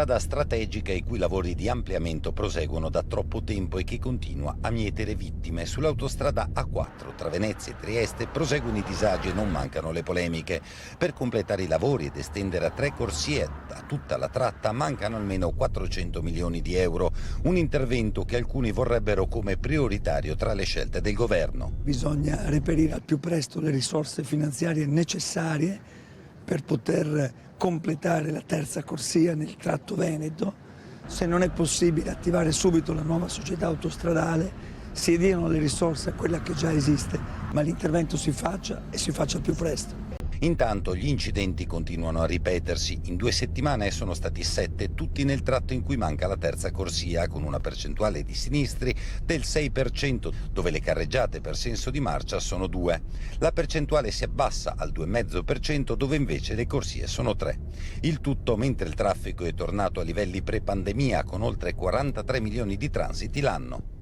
strada strategica i cui lavori di ampliamento proseguono da troppo tempo e che continua a mietere vittime. Sull'autostrada A4 tra Venezia e Trieste proseguono i disagi e non mancano le polemiche. Per completare i lavori ed estendere a 3 corsie a tutta la tratta mancano almeno 400 milioni di euro, un intervento che alcuni vorrebbero come prioritario tra le scelte del governo. Bisogna reperire al più presto le risorse finanziarie necessarie per poter completare la terza corsia nel tratto veneto. Se non è possibile attivare subito la nuova società autostradale, si diano le risorse a quella che già esiste, ma l'intervento si faccia e si faccia al più presto. Intanto gli incidenti continuano a ripetersi. In 2 settimane sono stati 7, tutti nel tratto in cui manca la terza corsia, con una percentuale di sinistri del 6%, dove le carreggiate per senso di marcia sono 2. La percentuale si abbassa al 2,5%, dove invece le corsie sono 3. Il tutto mentre il traffico è tornato a livelli pre-pandemia, con oltre 43 milioni di transiti l'anno.